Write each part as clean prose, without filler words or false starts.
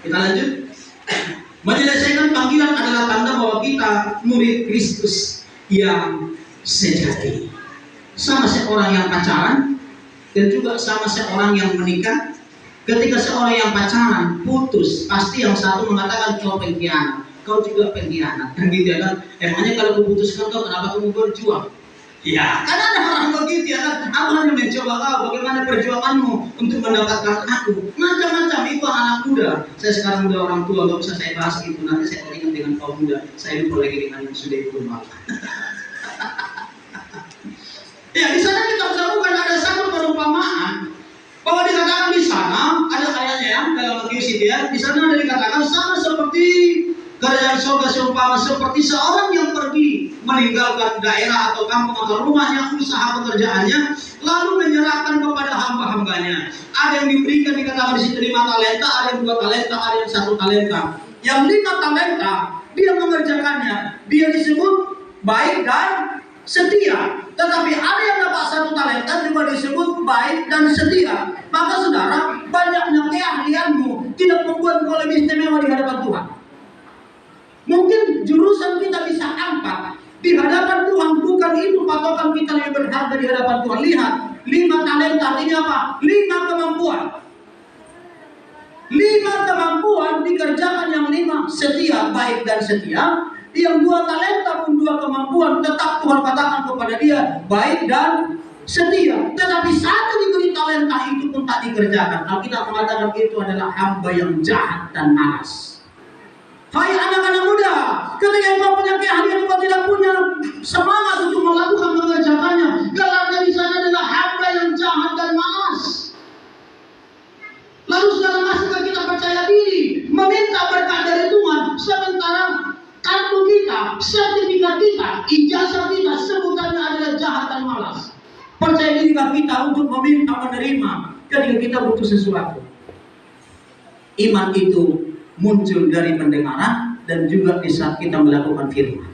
Kita lanjut. Menyelesaikan panggilan adalah tanda bahwa kita murid Kristus yang sejati. Sama seorang yang pacaran dan juga sama seorang yang menikah. Ketika seorang yang pacaran putus, pasti yang satu mengatakan kau pengkhianat, kau juga pengkhianat, kan gitu ya kan? Emangnya kalau kau putuskan kau, kenapa kamu berjuang? Ya, karena ada orang begitu ya kan? Aku hanya mencoba kau, bagaimana perjuanganmu untuk mendapatkan aku? Macam-macam itu anak muda. Saya sekarang udah orang tua, nggak usah saya bahas itu. Nanti saya teringat dengan kaum muda. Saya lupa lagi dengan yang sudah ikut maaf. Ya, di sana kita bukan ada satu perumpamaan bahwa dikatakan di sana ada ayatnya ya dalam Matius itu ya. Di sana ada dikatakan sama seperti kerajaan surga seumpama seperti seorang yang pergi meninggalkan daerah atau kampung atau rumahnya, usaha pekerjaannya, lalu menyerahkan kepada hamba-hambanya. Ada yang diberikan dikatakan di situ 5 talenta, ada yang 2 talenta, ada yang 1 talenta. Yang 5 talenta dia mengerjakannya, dia disebut baik dan setia. Tetapi ada yang dapat 1 talenta juga disebut baik dan setia. Maka saudara, banyaknya keahlianmu tidak membuat kau lebih istimewa di hadapan Tuhan. Mungkin jurusan kita bisa 4 di hadapan Tuhan, bukan itu patokan kita yang berharga di hadapan Tuhan. Lihat, 5 talenta artinya apa? 5 kemampuan. 5 kemampuan dikerjakan, yang 5 setia, baik dan setia. Yang 2 talenta pun 2 kemampuan, tetap Tuhan katakan kepada dia baik dan setia. Tetapi 1 diberi talenta itu pun tak dikerjakan. Alkitab mengatakan itu adalah hamba yang jahat dan malas. Hai anak-anak muda, ketika engkau punya keahlian, engkau tidak punya semangat untuk melakukan mengerjakannya. Gelarnya di sana adalah hamba yang jahat dan malas. Lalu saudara masukkan kita percaya diri, meminta berkat dari Tuhan, sementara kartu kita, sertifikat kita, ijazah kita sebutannya adalah jahat dan malas. Percaya dirikah kita untuk meminta menerima ketika kita butuh sesuatu? Iman itu muncul dari pendengaran dan juga di saat kita melakukan firman.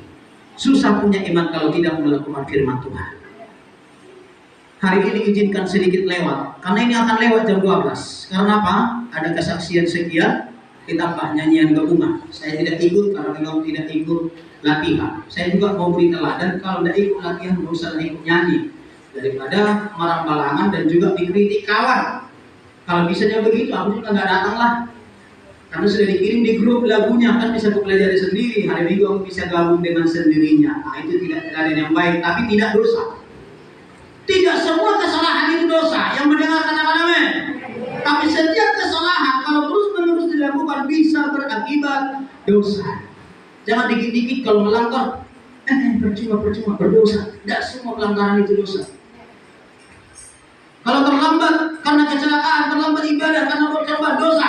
Susah punya iman kalau tidak melakukan firman Tuhan. Hari ini izinkan sedikit lewat, karena ini akan lewat jam 12. Karena apa? Ada kesaksian sekian, ditambah nyanyian gabungan. Saya tidak ikut karena memang tidak ikut latihan. Saya juga mau beri teladan, kalau tidak ikut latihan, nggak usah ikut nyanyi. Daripada marah-balangan dan juga dikritik kawan. Kalau bisanya begitu, aku juga nggak datang lah. Karena sudah dikirim di grup lagunya, kan bisa pelajari sendiri. Hari Minggu aku bisa gabung dengan sendirinya. Nah, itu tidak ada yang baik, tapi tidak dosa. Tidak semua kesalahan itu dosa. Yang mendengarkan amin. Tapi setiap kesalahan kalau terus-menerus dilakukan bisa berakibat dosa. Jangan dikit-dikit kalau melanggar, percuma berdosa. Tidak semua pelanggaran itu dosa. Kalau terlambat karena kecelakaan, terlambat ibadah karena bertobat, dosa.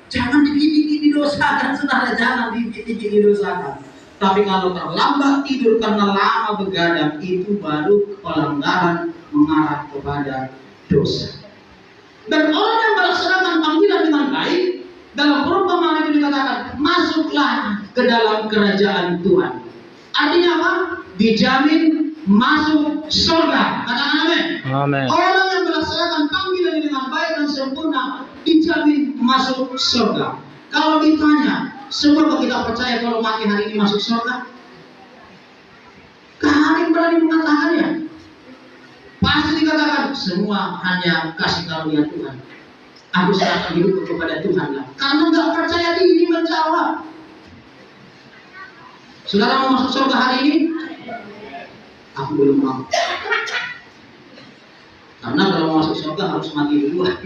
Jangan dikit-dikit didosakan, saudara, jangan dikit-dikit didosakan. Tapi kalau terlambat tidur karena lama begadang, itu baru pelanggaran mengarah kepada dosa. Dan orang yang melaksanakan panggilan dengan baik, dalam perumpamaan itu dikatakan, masuklah ke dalam kerajaan Tuhan. Artinya apa? Dijamin masuk surga. Katakan amin. Amin. Orang yang melaksanakan panggilan ini dengan baik dan sempurna dijamin masuk surga. Kalau ditanya, semua kita percaya kalau mati hari ini masuk surga? Kalian berani mengatakannya? Pasti dikatakan semua hanya kasih karunia Tuhan. Aku serahkan hidup kepada Tuhan lah. Karena nggak percaya diri menjawab. Saudara mau masuk surga hari ini? Aku belum mau. Karena kalau mau masuk surga harus mati duluan.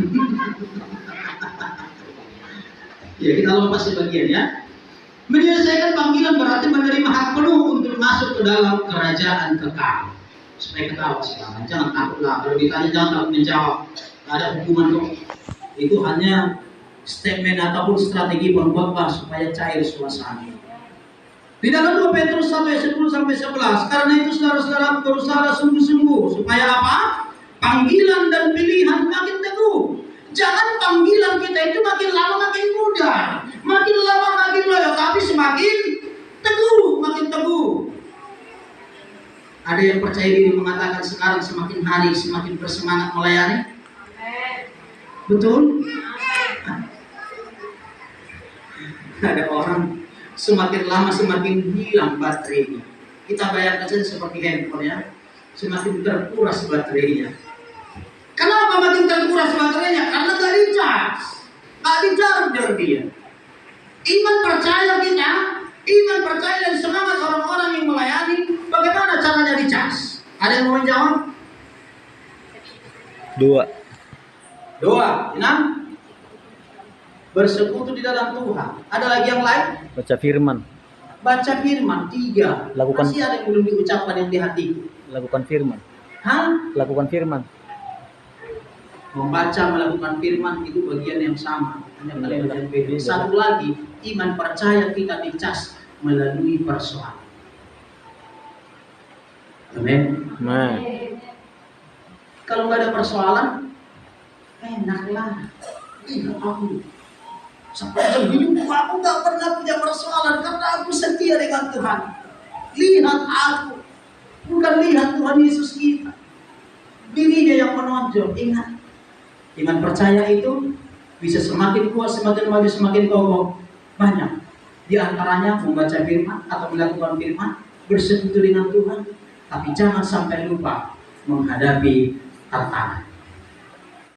Ya, kita lompat sebagiannya. Menyelesaikan panggilan berarti menerima hak penuh untuk masuk ke dalam kerajaan kekal. Supaya ketawa sekarang, jangan takutlah. Kalau ditanya jangan takut menjawab. Tidak ada hukuman kok. Itu hanya statement ataupun strategi pengkhotbah supaya cair suasana. Di dalam 2 Petrus 1 ayat 10 sampai 11. Karena itu saudara-saudara berusaha sungguh-sungguh supaya apa? Panggilan dan pilihan makin teguh. Jangan panggilan kita itu makin lama makin mudah, makin lama makin loyal, tapi semakin teguh, makin teguh. Ada yang percaya diri mengatakan sekarang semakin hari semakin bersemangat melayani? Betul? Ada orang semakin lama semakin hilang baterainya. Kita bayangkan saja seperti handphone ya, semakin terkuras baterainya. Kenapa makin terkuras baterainya? Karena nggak dicas, nggak dijarjar dia. Iman percaya kita, iman percaya dan semangat orang-orang yang melayani, bagaimana caranya dicas? Ada yang mau menjawab? Doa, enam. Bersekutu di dalam Tuhan. Ada lagi yang lain? Baca firman. Baca firman, tiga. Masih ada yang belum diucapkan yang di hatiku. Lakukan firman. Hah? Lakukan firman. Membaca, melakukan firman itu bagian yang sama, hanya kalimat yang beda. Satu lagi, iman percaya kita dicas melalui persoalan. Amin. Nah, Kalau nggak ada persoalan, enaklah. Iya, aku sepanjang hidupku aku nggak pernah punya persoalan karena aku setia dengan Tuhan. Lihat aku, bukan lihat Tuhan Yesus kita. Dirinya yang menonjol. Ingat, iman percaya itu bisa semakin kuat, semakin maju, semakin kokoh. Banyak. Di antaranya membaca firman atau melakukan firman, bersekutu dengan Tuhan. Tapi jangan sampai lupa menghadapi tantangan.